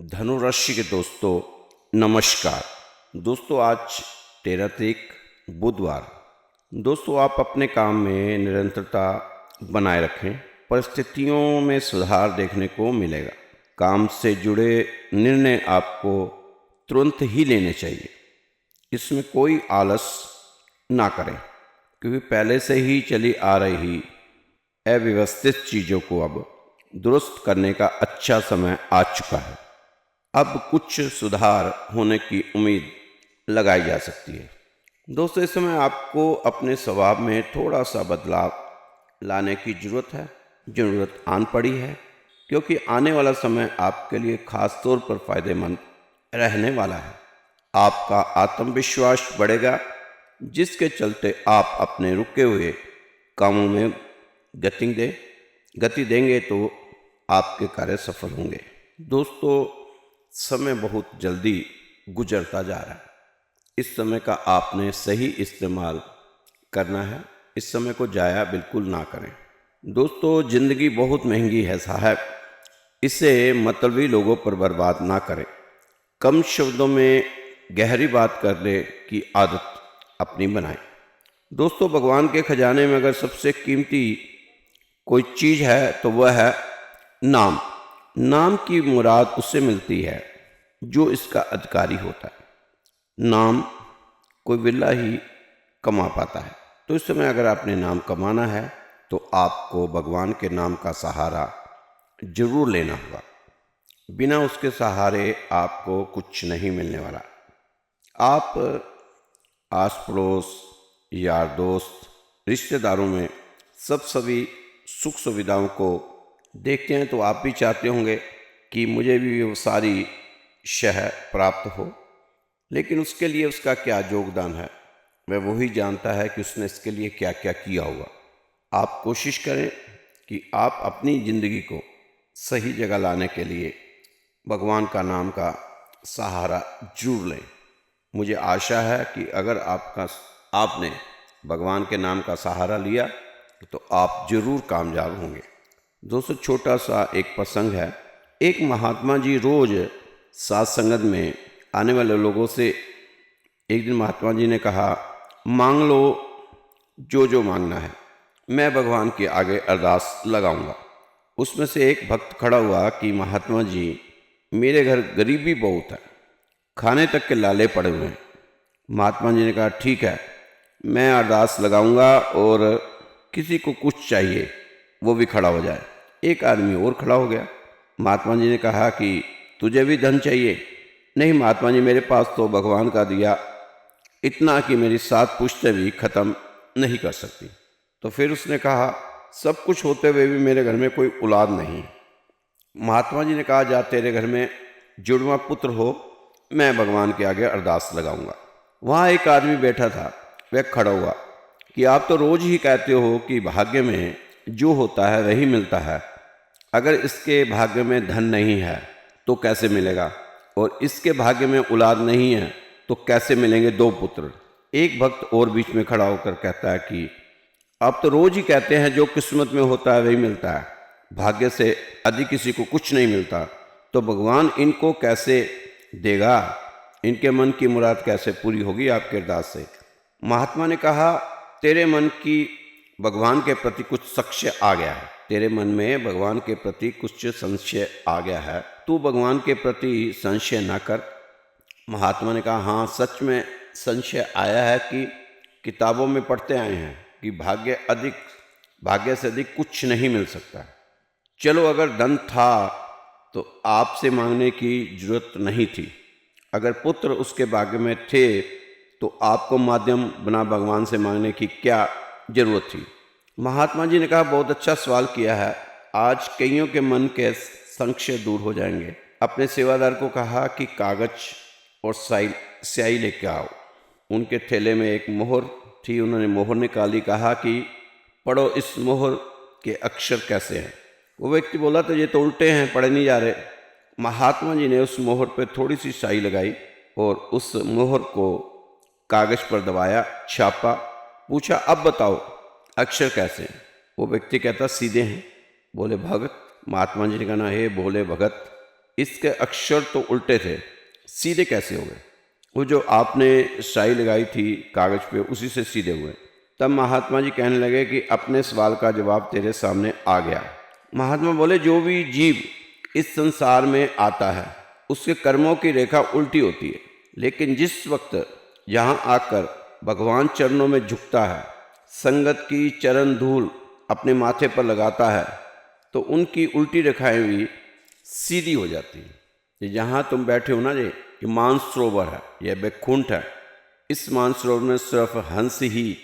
धनु राशि के दोस्तों नमस्कार। दोस्तों आज 13 तारीख बुधवार। दोस्तों आप अपने काम में निरंतरता बनाए रखें, परिस्थितियों में सुधार देखने को मिलेगा। काम से जुड़े निर्णय आपको तुरंत ही लेने चाहिए, इसमें कोई आलस ना करें, क्योंकि पहले से ही चली आ रही अव्यवस्थित चीज़ों को अब दुरुस्त करने का अच्छा समय आ चुका है। अब कुछ सुधार होने की उम्मीद लगाई जा सकती है। दोस्तों इस समय आपको अपने स्वभाव में थोड़ा सा बदलाव लाने की ज़रूरत आन पड़ी है, क्योंकि आने वाला समय आपके लिए खास तौर पर फायदेमंद रहने वाला है। आपका आत्मविश्वास बढ़ेगा, जिसके चलते आप अपने रुके हुए कामों में गति देंगे तो आपके कार्य सफल होंगे। दोस्तों समय बहुत जल्दी गुजरता जा रहा है, इस समय का आपने सही इस्तेमाल करना है, इस समय को जाया बिल्कुल ना करें। दोस्तों ज़िंदगी बहुत महंगी है साहब, इसे मतलबी लोगों पर बर्बाद ना करें। कम शब्दों में गहरी बात करने की आदत अपनी बनाएं। दोस्तों भगवान के खजाने में अगर सबसे कीमती कोई चीज़ है तो वह है नाम की मुराद उससे मिलती है जो इसका अधिकारी होता है। नाम कोई बिल्ला ही कमा पाता है। तो इस समय अगर आपने नाम कमाना है तो आपको भगवान के नाम का सहारा जरूर लेना होगा। बिना उसके सहारे आपको कुछ नहीं मिलने वाला। आप आस पड़ोस, यार दोस्त, रिश्तेदारों में सभी सुख सुविधाओं को देखते हैं, तो आप भी चाहते होंगे कि मुझे भी वो सारी शह प्राप्त हो, लेकिन उसके लिए उसका क्या योगदान है वह वही जानता है कि उसने इसके लिए क्या क्या किया होगा। आप कोशिश करें कि आप अपनी ज़िंदगी को सही जगह लाने के लिए भगवान का नाम का सहारा जरूर लें। मुझे आशा है कि अगर आपने भगवान के नाम का सहारा लिया तो आप जरूर कामयाब होंगे। दोस्तों छोटा सा एक प्रसंग है। एक महात्मा जी रोज़ साथ संगत में आने वाले लोगों से एक दिन महात्मा जी ने कहा, मांग लो जो मांगना है, मैं भगवान के आगे अरदास लगाऊंगा। उसमें से एक भक्त खड़ा हुआ कि महात्मा जी मेरे घर गरीबी बहुत है, खाने तक के लाले पड़े हुए हैं। महात्मा जी ने कहा ठीक है, मैं अरदास लगाऊंगा और किसी को कुछ चाहिए वो भी खड़ा हो जाए। एक आदमी और खड़ा हो गया। महात्मा जी ने कहा कि तुझे भी धन चाहिए? नहीं महात्मा जी, मेरे पास तो भगवान का दिया इतना कि मेरी 7 पुश्तें भी ख़त्म नहीं कर सकती। तो फिर उसने कहा सब कुछ होते हुए भी मेरे घर में कोई औलाद नहीं। महात्मा जी ने कहा जा तेरे घर में जुड़वा पुत्र हो, मैं भगवान के आगे अरदास लगाऊंगा। वहाँ एक आदमी बैठा था, वह खड़ा हुआ कि आप तो रोज़ ही कहते हो कि भाग्य में जो होता है वही मिलता है, अगर इसके भाग्य में धन नहीं है तो कैसे मिलेगा, और इसके भाग्य में औलाद नहीं है तो कैसे मिलेंगे 2 पुत्र। एक भक्त और बीच में खड़ा होकर कहता है कि आप तो रोज़ ही कहते हैं जो किस्मत में होता है वही मिलता है, भाग्य से अधिक किसी को कुछ नहीं मिलता, तो भगवान इनको कैसे देगा, इनके मन की मुराद कैसे पूरी होगी आपके अरदास से। महात्मा ने कहा तेरे मन की भगवान के प्रति कुछ संशय आ गया है, तेरे मन में भगवान के प्रति कुछ संशय आ गया है, तू भगवान के प्रति संशय ना कर। महात्मा ने कहा हाँ सच में संशय आया है कि किताबों में पढ़ते आए हैं कि भाग्य से अधिक कुछ नहीं मिल सकता। चलो अगर धन था तो आपसे मांगने की जरूरत नहीं थी, अगर पुत्र उसके भाग्य में थे तो आपको माध्यम बना भगवान से मांगने की क्या जरूरत थी। महात्मा जी ने कहा बहुत अच्छा सवाल किया है, आज कईयों के मन के संशय दूर हो जाएंगे। अपने सेवादार को कहा कि कागज और स्याही लेके आओ। उनके थैले में एक मोहर थी, उन्होंने मोहर निकाली, कहा कि पढ़ो इस मोहर के अक्षर कैसे हैं। वो व्यक्ति बोला तो ये तो उल्टे हैं, पढ़े नहीं जा रहे। महात्मा जी ने उस मोहर पर थोड़ी सी स्याही लगाई और उस मोहर को कागज पर दबाया, छापा, पूछा अब बताओ अक्षर कैसे हैं। वो व्यक्ति कहता सीधे हैं। बोले भगत, महात्मा जी ने कहा हे बोले भगत, इसके अक्षर तो उल्टे थे, सीधे कैसे हो गए? वो जो आपने स्याही लगाई थी कागज पे उसी से सीधे हुए। तब महात्मा जी कहने लगे कि अपने सवाल का जवाब तेरे सामने आ गया। महात्मा बोले, जो भी जीव इस संसार में आता है उसके कर्मों की रेखा उल्टी होती है, लेकिन जिस वक्त यहाँ आकर भगवान चरणों में झुकता है, संगत की चरण धूल अपने माथे पर लगाता है, तो उनकी उल्टी रेखाएं भी सीधी हो जाती हैं। जहाँ तुम बैठे हो ना, ये मानसरोवर है, यह बैकुंठ है। इस मानसरोवर में सिर्फ हंस ही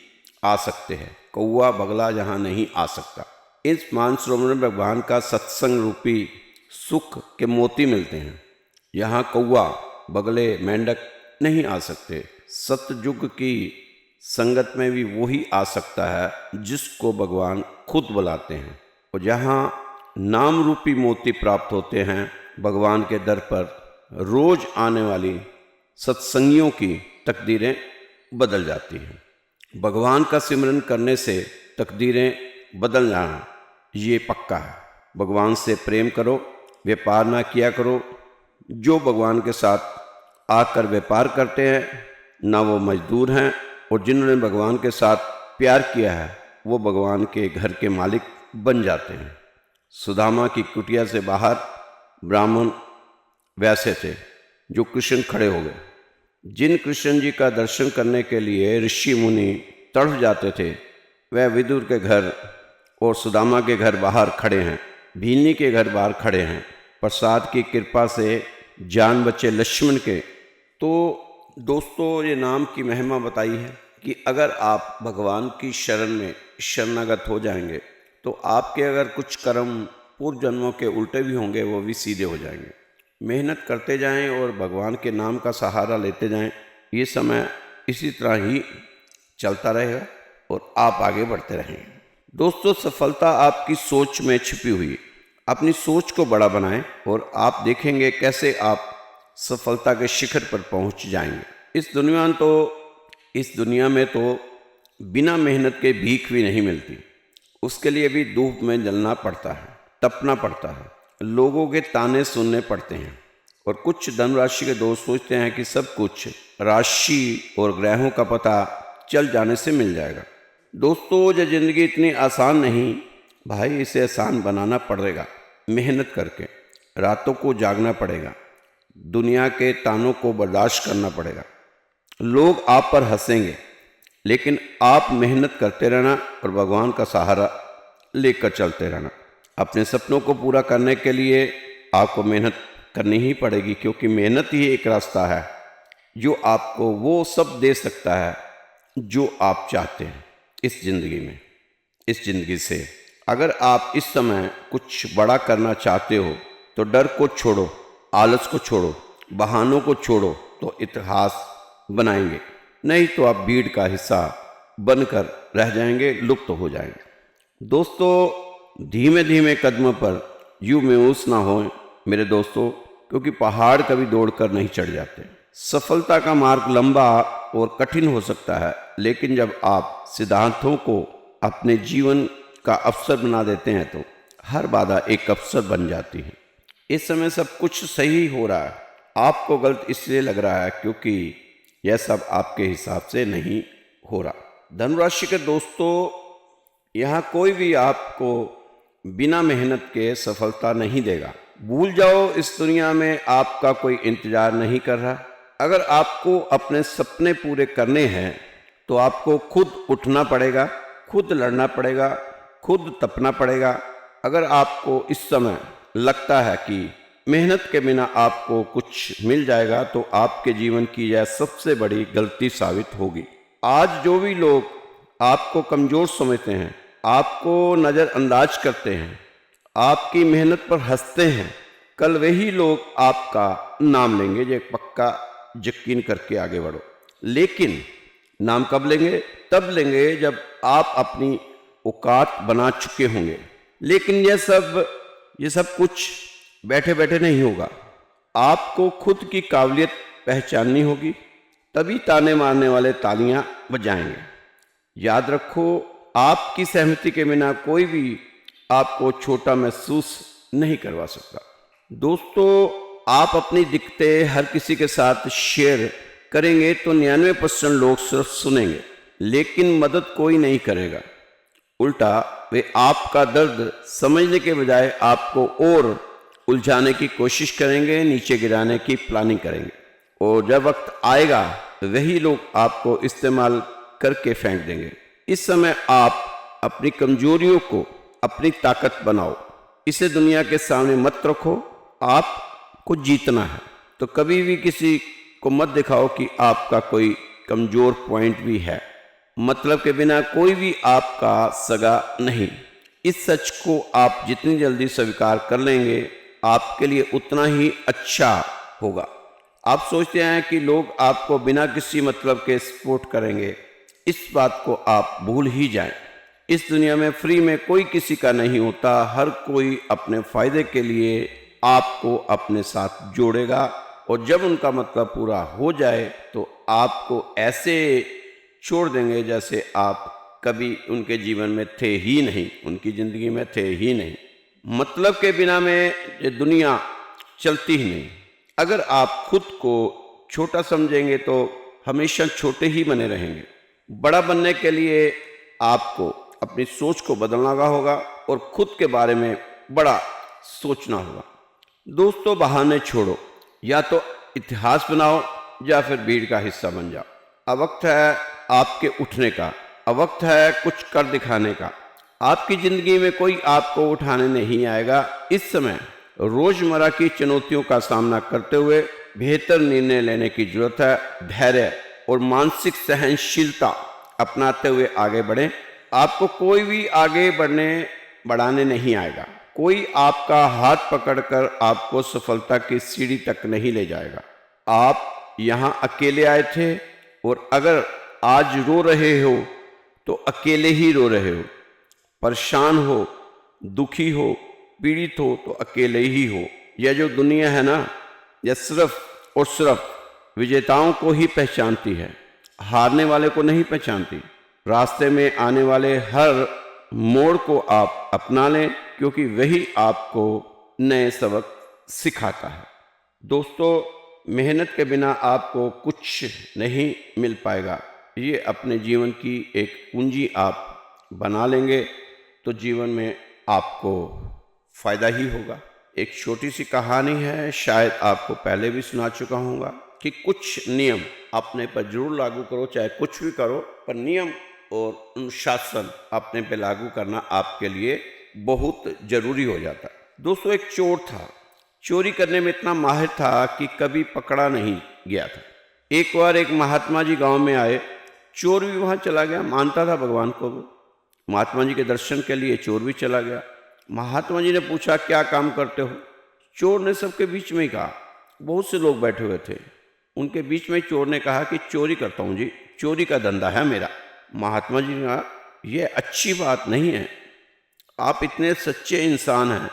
आ सकते हैं, कौवा बगला यहाँ नहीं आ सकता। इस मानसरोवर में भगवान का सत्संग रूपी सुख के मोती मिलते हैं। यहाँ कौवा बगले मेंढक नहीं आ सकते। सतयुग की संगत में भी वही आ सकता है जिसको भगवान खुद बुलाते हैं। और जहाँ नाम रूपी मोती प्राप्त होते हैं, भगवान के दर पर रोज आने वाली सत्संगियों की तकदीरें बदल जाती हैं। भगवान का सिमरन करने से तकदीरें बदल जाना ये पक्का है। भगवान से प्रेम करो, व्यापार ना किया करो। जो भगवान के साथ आकर व्यापार करते हैं ना वो मजदूर हैं, और जिन्होंने भगवान के साथ प्यार किया है वो भगवान के घर के मालिक बन जाते हैं। सुदामा की कुटिया से बाहर ब्राह्मण वैसे थे जो कृष्ण खड़े हो गए। जिन कृष्ण जी का दर्शन करने के लिए ऋषि मुनि तड़फ जाते थे, वह विदुर के घर और सुदामा के घर बाहर खड़े हैं, भीलनी के घर बाहर खड़े हैं। प्रसाद की कृपा से जान बचे लक्ष्मण के। तो दोस्तों, ये नाम की महिमा बताई है कि अगर आप भगवान की शरण में शरणागत हो जाएंगे तो आपके अगर कुछ कर्म पूर्व जन्मों के उल्टे भी होंगे वो भी सीधे हो जाएंगे। मेहनत करते जाएं और भगवान के नाम का सहारा लेते जाएं। ये समय इसी तरह ही चलता रहेगा और आप आगे बढ़ते रहेंगे। दोस्तों, सफलता आपकी सोच में छिपी हुई है। अपनी सोच को बड़ा बनाएं और आप देखेंगे कैसे आप सफलता के शिखर पर पहुंच जाएंगे। इस दुनिया में तो बिना मेहनत के भीख भी नहीं मिलती। उसके लिए भी धूप में जलना पड़ता है, तपना पड़ता है, लोगों के ताने सुनने पड़ते हैं। और कुछ धनराशि के दोस्त सोचते हैं कि सब कुछ राशि और ग्रहों का पता चल जाने से मिल जाएगा। दोस्तों, ये ज़िंदगी इतनी आसान नहीं भाई, इसे आसान बनाना पड़ेगा। मेहनत करके रातों को जागना पड़ेगा, दुनिया के तानों को बर्दाश्त करना पड़ेगा। लोग आप पर हंसेंगे, लेकिन आप मेहनत करते रहना और भगवान का सहारा लेकर चलते रहना। अपने सपनों को पूरा करने के लिए आपको मेहनत करनी ही पड़ेगी, क्योंकि मेहनत ही एक रास्ता है जो आपको वो सब दे सकता है जो आप चाहते हैं इस ज़िंदगी में। इस ज़िंदगी से अगर आप इस समय कुछ बड़ा करना चाहते हो तो डर को छोड़ो, आलस को छोड़ो, बहानों को छोड़ो, तो इतिहास बनाएंगे। नहीं तो आप भीड़ का हिस्सा बनकर रह जाएंगे, लुप्त हो जाएंगे। दोस्तों, धीमे धीमे कदमों पर यूं मायूस ना हो मेरे दोस्तों, क्योंकि पहाड़ कभी दौड़कर नहीं चढ़ जाते। सफलता का मार्ग लंबा और कठिन हो सकता है, लेकिन जब आप सिद्धांतों को अपने जीवन का अवसर बना देते हैं तो हर बाधा एक अवसर बन जाती है। इस समय सब कुछ सही हो रहा है, आपको गलत इसलिए लग रहा है क्योंकि यह सब आपके हिसाब से नहीं हो रहा। धनुराशि के दोस्तों, यहाँ कोई भी आपको बिना मेहनत के सफलता नहीं देगा। भूल जाओ, इस दुनिया में आपका कोई इंतजार नहीं कर रहा। अगर आपको अपने सपने पूरे करने हैं तो आपको खुद उठना पड़ेगा, खुद लड़ना पड़ेगा, खुद तपना पड़ेगा। अगर आपको इस समय लगता है कि मेहनत के बिना आपको कुछ मिल जाएगा तो आपके जीवन की यह सबसे बड़ी गलती साबित होगी। आज जो भी लोग आपको कमज़ोर समझते हैं, आपको नज़रअंदाज करते हैं, आपकी मेहनत पर हंसते हैं, कल वही लोग आपका नाम लेंगे। ये पक्का यकीन करके आगे बढ़ो। लेकिन नाम कब लेंगे? तब लेंगे जब आप अपनी औकात बना चुके होंगे। लेकिन ये सब कुछ बैठे बैठे नहीं होगा। आपको खुद की काबिलियत पहचाननी होगी, तभी ताने मारने वाले तालियां बजाएंगे। याद रखो, आपकी सहमति के बिना कोई भी आपको छोटा महसूस नहीं करवा सकता। दोस्तों, आप अपनी दिक्कतें हर किसी के साथ शेयर करेंगे तो 99% लोग सिर्फ सुनेंगे, लेकिन मदद कोई नहीं करेगा। उल्टा वे आपका दर्द समझने के बजाय आपको और उलझाने की कोशिश करेंगे, नीचे गिराने की प्लानिंग करेंगे। और जब वक्त आएगा वही लोग आपको इस्तेमाल करके फेंक देंगे। इस समय आप अपनी कमजोरियों को अपनी ताकत बनाओ, इसे दुनिया के सामने मत रखो। आपको जीतना है तो कभी भी किसी को मत दिखाओ कि आपका कोई कमजोर पॉइंट भी है। मतलब के बिना कोई भी आपका सगा नहीं। इस सच को आप जितनी जल्दी स्वीकार कर लेंगे आपके लिए उतना ही अच्छा होगा। आप सोचते हैं कि लोग आपको बिना किसी मतलब के सपोर्ट करेंगे, इस बात को आप भूल ही जाएं। इस दुनिया में फ्री में कोई किसी का नहीं होता। हर कोई अपने फायदे के लिए आपको अपने साथ जोड़ेगा और जब उनका मतलब पूरा हो जाए तो आपको ऐसे छोड़ देंगे जैसे आप कभी उनके जीवन में थे ही नहीं, उनकी ज़िंदगी में थे ही नहीं। मतलब के बिना में ये दुनिया चलती ही नहीं। अगर आप खुद को छोटा समझेंगे तो हमेशा छोटे ही बने रहेंगे। बड़ा बनने के लिए आपको अपनी सोच को बदलना होगा और खुद के बारे में बड़ा सोचना होगा। दोस्तों, बहाने छोड़ो, या तो इतिहास बनाओ या फिर भीड़ का हिस्सा बन जाओ। अब वक्त है आपके उठने का, अब वक्त है कुछ कर दिखाने का। आपकी ज़िंदगी में कोई आपको उठाने नहीं आएगा। इस समय रोज़मर्रा की चुनौतियों का सामना करते हुए बेहतर निर्णय लेने की जरूरत है। धैर्य और मानसिक सहनशीलता अपनाते हुए आगे बढ़ें। आपको कोई भी आगे बढ़ाने नहीं आएगा। कोई आपका हाथ पकड़कर आपको सफलता की सीढ़ी तक नहीं ले जाएगा। आप यहाँ अकेले आए थे और अगर आज रो रहे हो तो अकेले ही रो रहे हो। परेशान हो, दुखी हो, पीड़ित हो तो अकेले ही हो। यह जो दुनिया है ना, यह सिर्फ और सिर्फ विजेताओं को ही पहचानती है, हारने वाले को नहीं पहचानती। रास्ते में आने वाले हर मोड़ को आप अपना लें, क्योंकि वही आपको नए सबक सिखाता है। दोस्तों, मेहनत के बिना आपको कुछ नहीं मिल पाएगा। ये अपने जीवन की एक पूंजी आप बना लेंगे तो जीवन में आपको फ़ायदा ही होगा। एक छोटी सी कहानी है, शायद आपको पहले भी सुना चुका होगा, कि कुछ नियम अपने पर जरूर लागू करो, चाहे कुछ भी करो, पर नियम और अनुशासन अपने पे लागू करना आपके लिए बहुत ज़रूरी हो जाता है। दोस्तों, एक चोर था, चोरी करने में इतना माहिर था कि कभी पकड़ा नहीं गया था। एक बार एक महात्मा जी गांव में आए, चोर भी वहां चला गया, मानता था भगवान को। महात्मा जी के दर्शन के लिए चोर भी चला गया। महात्मा जी ने पूछा, क्या काम करते हो? चोर ने सबके बीच में ही कहा, बहुत से लोग बैठे हुए थे, उनके बीच में चोर ने कहा कि चोरी करता हूँ जी, चोरी का धंधा है मेरा। महात्मा जी ने कहा, यह अच्छी बात नहीं है, आप इतने सच्चे इंसान हैं,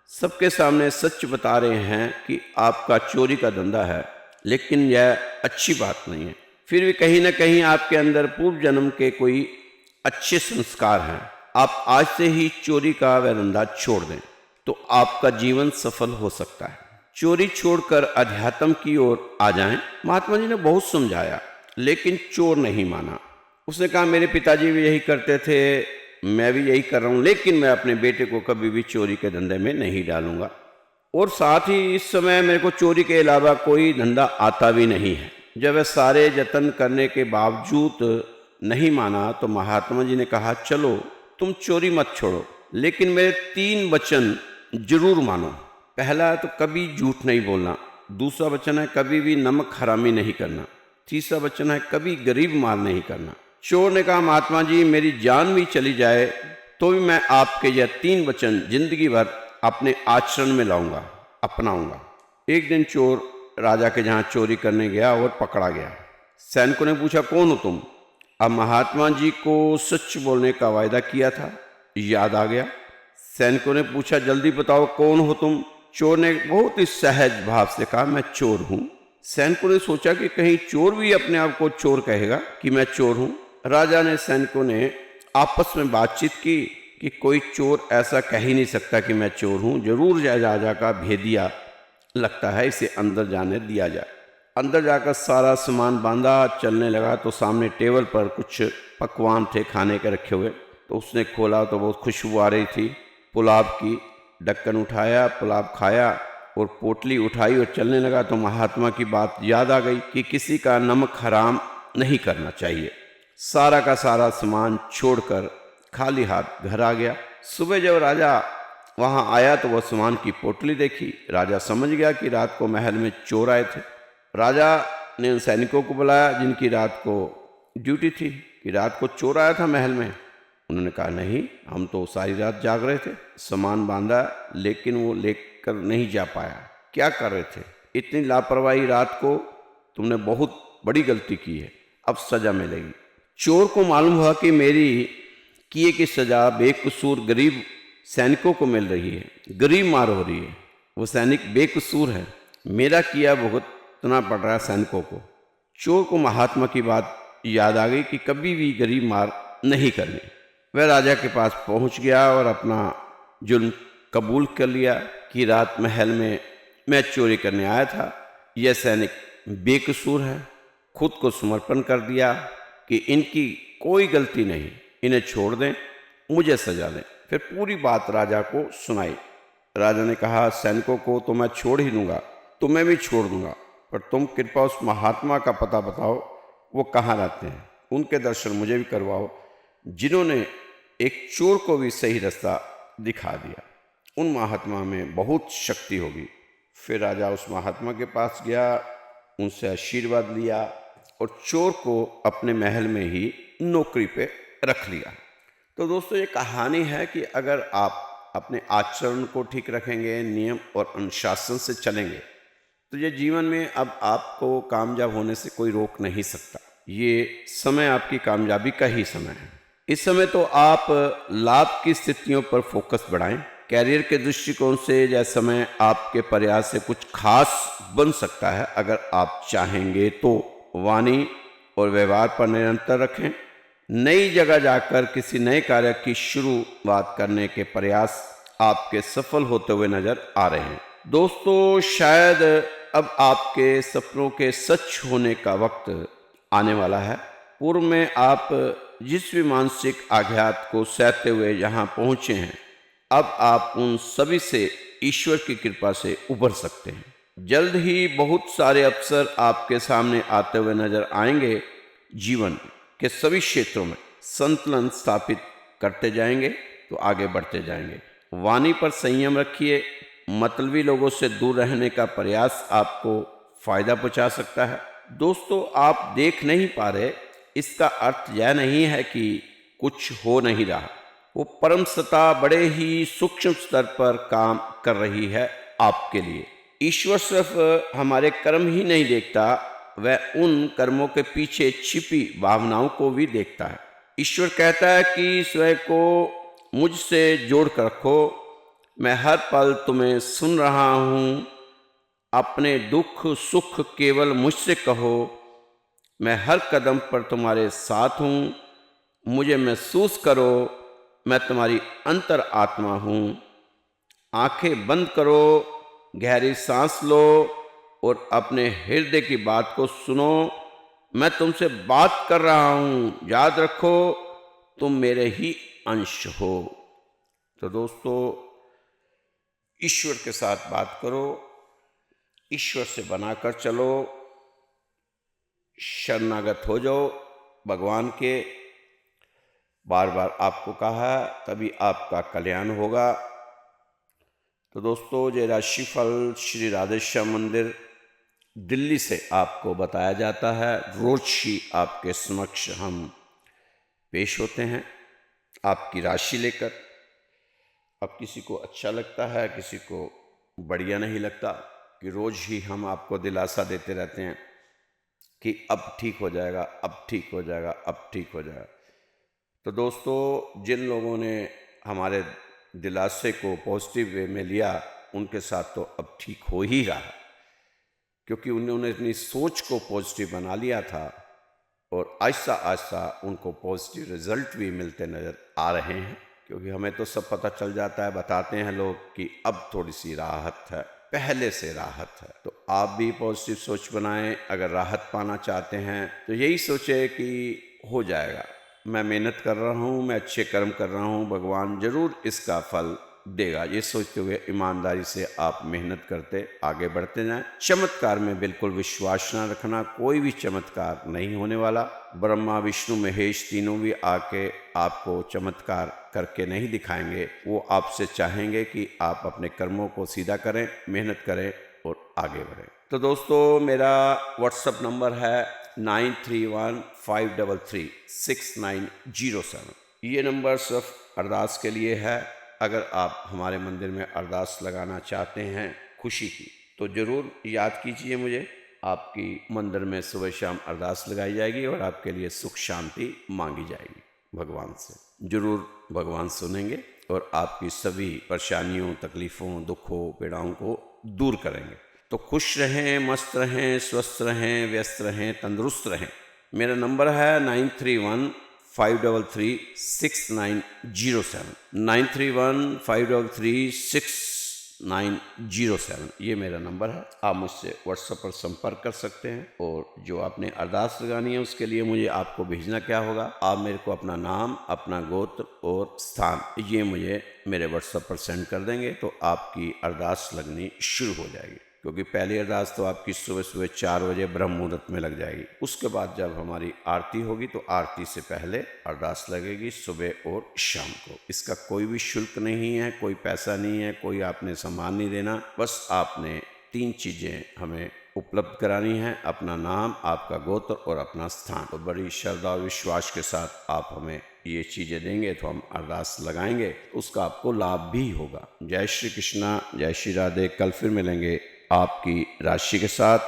सबके सामने सच बता रहे हैं कि आपका चोरी का धंधा है, लेकिन यह अच्छी बात नहीं है। फिर भी कहीं ना कहीं आपके अंदर पूर्व जन्म के कोई अच्छे संस्कार हैं। आप आज से ही चोरी का वह धंधा छोड़ दें तो आपका जीवन सफल हो सकता है। चोरी छोड़कर अध्यात्म की ओर आ जाएं। महात्मा जी ने बहुत समझाया, लेकिन चोर नहीं माना। उसने कहा, मेरे पिताजी भी यही करते थे, मैं भी यही कर रहा हूँ, लेकिन मैं अपने बेटे को कभी भी चोरी के धंधे में नहीं डालूंगा। और साथ ही इस समय मेरे को चोरी के अलावा कोई धंधा आता भी नहीं है। जब वह सारे जतन करने के बावजूद नहीं माना तो महात्मा जी ने कहा, चलो तुम चोरी मत छोड़ो, लेकिन मेरे 3 वचन जरूर मानो। पहला है तो कभी झूठ नहीं बोलना, दूसरा वचन है कभी भी नमक हरामी नहीं करना, तीसरा वचन है कभी गरीब मार नहीं करना। चोर ने कहा, महात्मा जी मेरी जान भी चली जाए तो भी मैं आपके यह 3 वचन जिंदगी भर अपने आचरण में लाऊंगा, अपनाऊंगा। एक दिन चोर राजा के जहाँ चोरी करने गया और पकड़ा गया। सैनिकों ने पूछा, कौन हो तुम? अब महात्मा जी को सच बोलने का वायदा किया था, याद आ गया। सैनिकों ने पूछा, जल्दी बताओ कौन हो तुम? चोर ने बहुत ही सहज भाव से कहा, मैं चोर हूँ। सैनिकों ने सोचा कि कहीं चोर भी अपने आप को चोर कहेगा कि मैं चोर हूँ। राजा ने सैनिकों ने आपस में बातचीत की कि कोई चोर ऐसा कह ही नहीं सकता कि मैं चोर हूँ, जरूर राजा का भेदिया लगता है, इसे अंदर जाने दिया जाए। अंदर जाकर सारा सामान बांधा, चलने लगा तो सामने टेबल पर कुछ पकवान थे खाने के रखे हुए। तो उसने खोला तो बहुत खुशबू आ रही थी पुलाव की। ढक्कन उठाया, पुलाव खाया और पोटली उठाई और चलने लगा तो महात्मा की बात याद आ गई कि किसी का नमक हराम नहीं करना चाहिए। सारा का सारा सामान छोड़कर खाली हाथ घर आ गया। सुबह जब राजा वहां आया तो वह सामान की पोटली देखी। राजा समझ गया कि रात को महल में चोर आए थे। राजा ने उन सैनिकों को बुलाया जिनकी रात को ड्यूटी थी कि रात को चोर आया था महल में। उन्होंने कहा नहीं, हम तो सारी रात जाग रहे थे, सामान बांधा लेकिन वो लेकर नहीं जा पाया। क्या कर रहे थे? इतनी लापरवाही, रात को तुमने बहुत बड़ी गलती की है, अब सजा मिलेगी। चोर को मालूम हुआ कि मेरी किए की सजा बेकसूर गरीब सैनिकों को मिल रही है, गरीब मार हो रही है, वो सैनिक बेकसूर है, मेरा किया भुगतना पड़ रहा है सैनिकों को। चोर को महात्मा की बात याद आ गई कि कभी भी गरीब मार नहीं करनी। वह राजा के पास पहुंच गया और अपना जुल्म कबूल कर लिया कि रात महल में मैं चोरी करने आया था, यह सैनिक बेकसूर है। खुद को समर्पण कर दिया कि इनकी कोई गलती नहीं, इन्हें छोड़ दें, मुझे सजा दें। फिर पूरी बात राजा को सुनाई। राजा ने कहा सैनिकों को तो मैं छोड़ ही दूंगा, तुम्हें भी छोड़ दूंगा, पर तुम कृपा उस महात्मा का पता बताओ, वो कहाँ रहते हैं, उनके दर्शन मुझे भी करवाओ, जिन्होंने एक चोर को भी सही रास्ता दिखा दिया। उन महात्मा में बहुत शक्ति होगी। फिर राजा उस महात्मा के पास गया, उनसे आशीर्वाद लिया और चोर को अपने महल में ही नौकरी पे रख लिया। तो दोस्तों ये कहानी है कि अगर आप अपने आचरण को ठीक रखेंगे, नियम और अनुशासन से चलेंगे, तो ये जीवन में अब आपको कामयाब होने से कोई रोक नहीं सकता। ये समय आपकी कामयाबी का ही समय है। इस समय तो आप लाभ की स्थितियों पर फोकस बढ़ाएं। कैरियर के दृष्टिकोण से यह समय आपके प्रयास से कुछ खास बन सकता है। अगर आप चाहेंगे तो वाणी और व्यवहार पर निरंतर रखें। नई जगह जाकर किसी नए कार्य की शुरुआत करने के प्रयास आपके सफल होते हुए नजर आ रहे हैं। दोस्तों शायद अब आपके सपनों के सच होने का वक्त आने वाला है। पूर्व में आप जिस भी मानसिक आघात को सहते हुए यहाँ पहुँचे हैं, अब आप उन सभी से ईश्वर की कृपा से उभर सकते हैं। जल्द ही बहुत सारे अवसर आपके सामने आते हुए नजर आएंगे। जीवन के सभी क्षेत्रों में संतुलन स्थापित करते जाएंगे तो आगे बढ़ते जाएंगे। वाणी पर संयम रखिए। मतलबी लोगों से दूर रहने का प्रयास आपको फायदा पहुंचा सकता है। दोस्तों आप देख नहीं पा रहे, इसका अर्थ यह नहीं है कि कुछ हो नहीं रहा। वो परम सत्ता बड़े ही सूक्ष्म स्तर पर काम कर रही है आपके लिए। ईश्वर सिर्फ हमारे कर्म ही नहीं देखता, वह उन कर्मों के पीछे छिपी भावनाओं को भी देखता है। ईश्वर कहता है कि स्वयं को मुझसे जोड़ कर रखो, मैं हर पल तुम्हें सुन रहा हूँ। अपने दुख सुख केवल मुझसे कहो, मैं हर कदम पर तुम्हारे साथ हूँ। मुझे महसूस करो, मैं तुम्हारी अंतर आत्मा हूँ। आंखें बंद करो, गहरी सांस लो और अपने हृदय की बात को सुनो। मैं तुमसे बात कर रहा हूँ, याद रखो तुम मेरे ही अंश हो। तो दोस्तों ईश्वर के साथ बात करो, ईश्वर से बनाकर चलो, शरणागत हो जाओ भगवान के। बार बार आपको कहा, तभी आपका कल्याण होगा। तो दोस्तों ये राशिफल श्री राधेश्याम मंदिर दिल्ली से आपको बताया जाता है। रोज ही आपके समक्ष हम पेश होते हैं आपकी राशि लेकर। अब किसी को अच्छा लगता है, किसी को बढ़िया नहीं लगता कि रोज ही हम आपको दिलासा देते रहते हैं कि अब ठीक हो जाएगा, अब ठीक हो जाएगा, अब ठीक हो जाएगा। तो दोस्तों जिन लोगों ने हमारे दिलासे को पॉजिटिव वे में लिया, उनके साथ तो अब ठीक हो ही रहा, क्योंकि उन्होंने अपनी सोच को पॉजिटिव बना लिया था और आहिस्ता आहिस्ता उनको पॉजिटिव रिजल्ट भी मिलते नज़र आ रहे हैं। क्योंकि हमें तो सब पता चल जाता है, बताते हैं लोग कि अब थोड़ी सी राहत है, पहले से राहत है। तो आप भी पॉजिटिव सोच बनाएं। अगर राहत पाना चाहते हैं तो यही सोचे कि हो जाएगा, मैं मेहनत कर रहा हूँ, मैं अच्छे कर्म कर रहा हूँ, भगवान जरूर इसका फल देगा। ये सोचते हुए ईमानदारी से आप मेहनत करते आगे बढ़ते जाएं। चमत्कार में बिल्कुल विश्वास न रखना, कोई भी चमत्कार नहीं होने वाला। ब्रह्मा विष्णु महेश तीनों भी आके आपको चमत्कार करके नहीं दिखाएंगे। वो आपसे चाहेंगे कि आप अपने कर्मों को सीधा करें, मेहनत करें और आगे बढ़ें। तो दोस्तों, मेरा व्हाट्सएप नंबर है 9315336907। ये नंबर सिर्फ अरदास के लिए है। अगर आप हमारे मंदिर में अरदास लगाना चाहते हैं खुशी की, तो ज़रूर याद कीजिए मुझे। आपकी मंदिर में सुबह शाम अरदास लगाई जाएगी और आपके लिए सुख शांति मांगी जाएगी भगवान से। जरूर भगवान सुनेंगे और आपकी सभी परेशानियों, तकलीफ़ों, दुखों, पीड़ाओं को दूर करेंगे। तो खुश रहें, मस्त रहें, स्वस्थ रहें, व्यस्त रहें, तंदुरुस्त रहें। मेरा नंबर है 9315336907 9315336907। ये मेरा नंबर है। आप मुझसे व्हाट्सएप पर संपर्क कर सकते हैं। और जो आपने अरदास लगानी है उसके लिए मुझे आपको भेजना क्या होगा, आप मेरे को अपना नाम, अपना गोत्र और स्थान ये मुझे मेरे व्हाट्सएप पर सेंड कर देंगे तो आपकी अरदास लगनी शुरू हो जाएगी। क्योंकि पहली अरदास तो आपकी सुबह सुबह 4 बजे ब्रह्म मुहूर्त में लग जाएगी। उसके बाद जब हमारी आरती होगी तो आरती से पहले अरदास लगेगी सुबह और शाम को। इसका कोई भी शुल्क नहीं है, कोई पैसा नहीं है, कोई आपने सामान नहीं देना। बस आपने 3 चीज़ें हमें उपलब्ध करानी है, अपना नाम, आपका गोत्र और अपना स्थान। तो बड़ी श्रद्धा और विश्वास के साथ आप हमें ये चीज़ें देंगे तो हम अरदास लगाएंगे, उसका आपको लाभ भी होगा। जय श्री कृष्णा, जय श्री राधे। कल फिर मिलेंगे आपकी राशि के साथ।